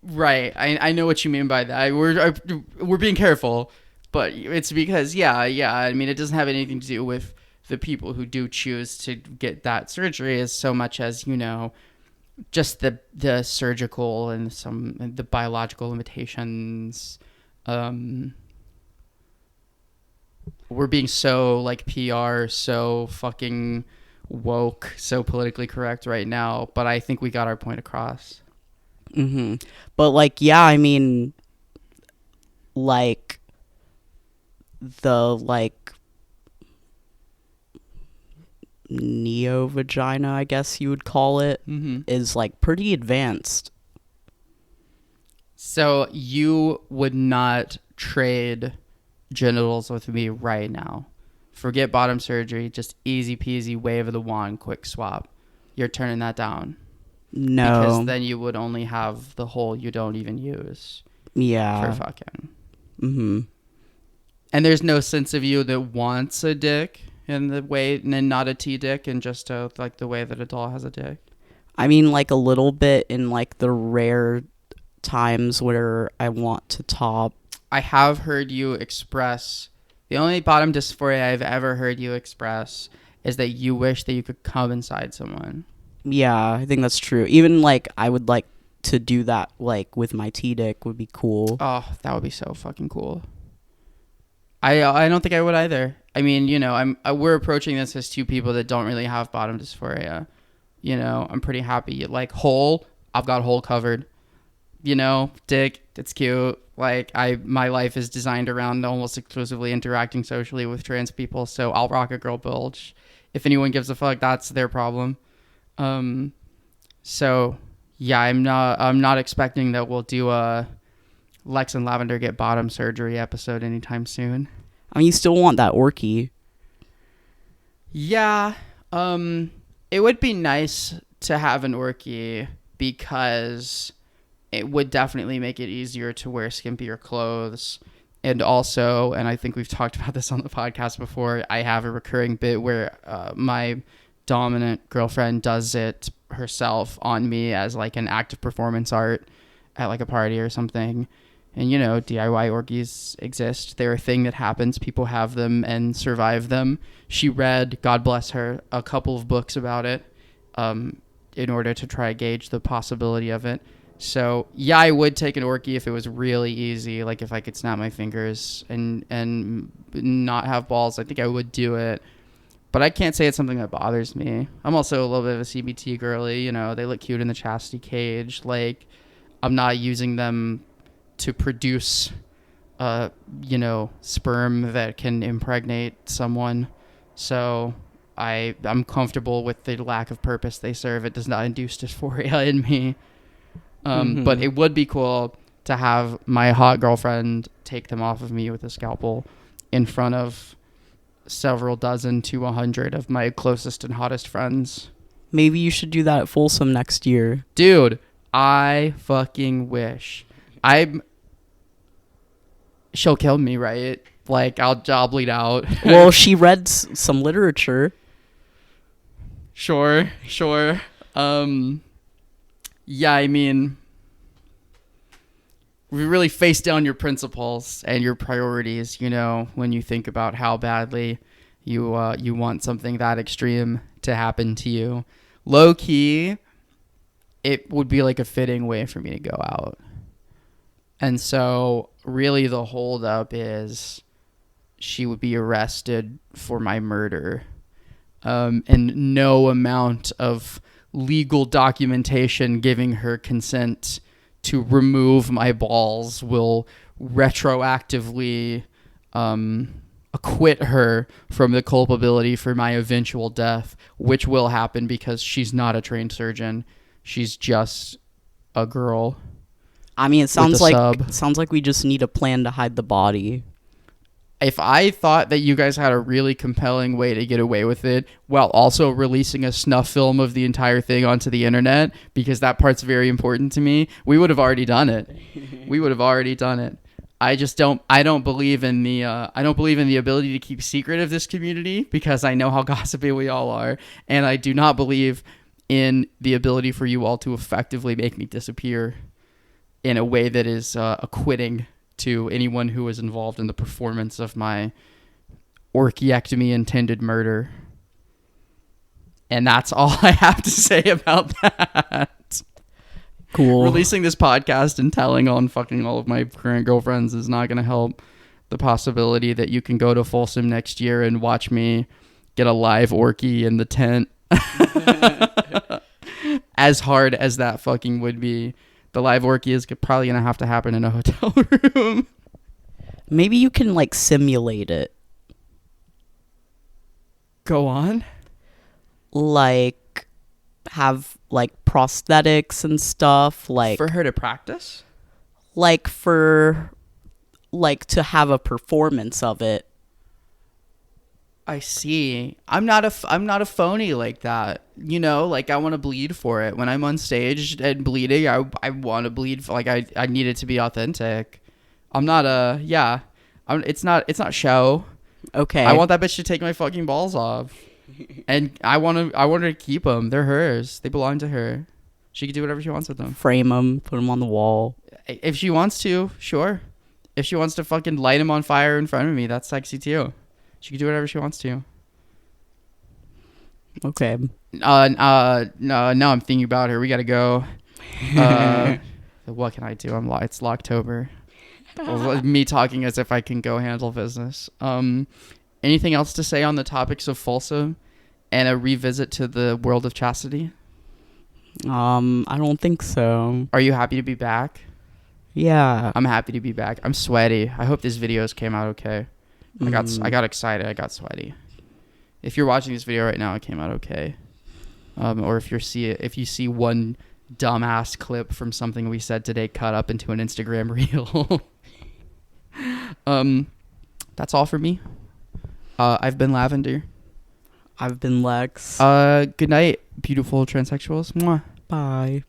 Right. I know what you mean by that. We're being careful, but it's because, yeah. I mean, it doesn't have anything to do with the people who do choose to get that surgery as so much as, just the surgical and the biological limitations. We're being so, like, PR, so fucking woke, so politically correct right now, but I think we got our point across. Mm-hmm. But, like, yeah, I mean, like, the, like, neo-vagina, I guess you would call it, is, like, pretty advanced. So you would not trade genitals with me right now? Forget bottom surgery, just easy peasy, wave of the wand, quick swap. You're turning that down. No. Because then you would only have the hole you don't even use. Yeah. For fucking. Mm-hmm. And there's no sense of you that wants a dick in the way, and not a T-dick, and just like the way that a doll has a dick? I mean, like, a little bit in, like, the rare times where I want to top. I have heard you express, the only bottom dysphoria I've ever heard you express is that you wish that you could come inside someone. Yeah, I think that's true. Even, like, I would like to do that, like, with my T-dick would be cool. Oh, that would be so fucking cool. I don't think I would either. I mean, we're approaching this as two people that don't really have bottom dysphoria. I'm pretty happy. Like, hole, I've got hole covered. Dick, it's cute. Like, my life is designed around almost exclusively interacting socially with trans people, so I'll rock a girl bulge. If anyone gives a fuck, that's their problem. So yeah, I'm not expecting that we'll do a Lex and Lavender get bottom surgery episode anytime soon. I mean, you still want that orky. Yeah, it would be nice to have an orky because it would definitely make it easier to wear skimpier clothes. And also, and I think we've talked about this on the podcast before, I have a recurring bit where my dominant girlfriend does it herself on me as like an act of performance art at like a party or something. And you know, DIY orgies exist. They're a thing that happens. People have them and survive them. She read, God bless her, a couple of books about it in order to try to gauge the possibility of it. So yeah, I would take an orgy if it was really easy. Like if I could snap my fingers and not have balls, I think I would do it. But I can't say it's something that bothers me. I'm also a little bit of a CBT girly. You know, they look cute in the chastity cage. Like I'm not using them to produce, sperm that can impregnate someone. So I'm comfortable with the lack of purpose they serve. It does not induce dysphoria in me. But it would be cool to have my hot girlfriend take them off of me with a scalpel in front of several dozen to 100 of my closest and hottest friends. Maybe you should do that at Folsom next year. Dude, I fucking wish. She'll kill me, right? Like, I'll bleed out. Well, she read some literature. Sure. Yeah, I mean, we really face down your principles and your priorities, you know, when you think about how badly you want something that extreme to happen to you. Low key, it would be like a fitting way for me to go out. And so really the holdup is she would be arrested for my murder. And no amount of legal documentation giving her consent to remove my balls will retroactively acquit her from the culpability for my eventual death, which will happen because she's not a trained surgeon. She's just a girl. I mean, it sounds like we just need a plan to hide the body. If I thought that you guys had a really compelling way to get away with it while also releasing a snuff film of the entire thing onto the internet, because that part's very important to me, we would have already done it. I don't believe in the ability to keep secret of this community because I know how gossipy we all are. And I do not believe in the ability for you all to effectively make me disappear in a way that is acquitting to anyone who was involved in the performance of my orchiectomy intended murder. And that's all I have to say about that. Cool. Releasing this podcast and telling on fucking all of my current girlfriends is not going to help the possibility that you can go to Folsom next year and watch me get a live orgy in the tent. As hard as that fucking would be. The live orgy is probably going to have to happen in a hotel room. Maybe you can, like, simulate it. Go on. Like, have, like, prosthetics and stuff. Like, for her to practice? Like, to have a performance of it. I see. I'm not a phony like that. You know, like I want to bleed for it. When I'm on stage and bleeding, I want to bleed. Like I need it to be authentic. It's not show. Okay. I want that bitch to take my fucking balls off. And I want her to keep them. They're hers. They belong to her. She can do whatever she wants with them. Frame them, put them on the wall. If she wants to, sure. If she wants to fucking light them on fire in front of me, that's sexy too. She can do whatever she wants to. Okay. No, I'm thinking about her. We gotta go. What can I do? It's Locktober. Me talking as if I can go handle business. Anything else to say on the topics of Folsom and a revisit to the world of chastity? I don't think so. Are you happy to be back? Yeah. I'm happy to be back. I'm sweaty. I hope this videos came out okay. I got excited. I got sweaty. If you're watching this video right now, it came out okay. Or if you see one dumbass clip from something we said today cut up into an Instagram reel. That's all for me. I've been Lavender. I've been Lex. Good night, beautiful transsexuals. Mwah. Bye.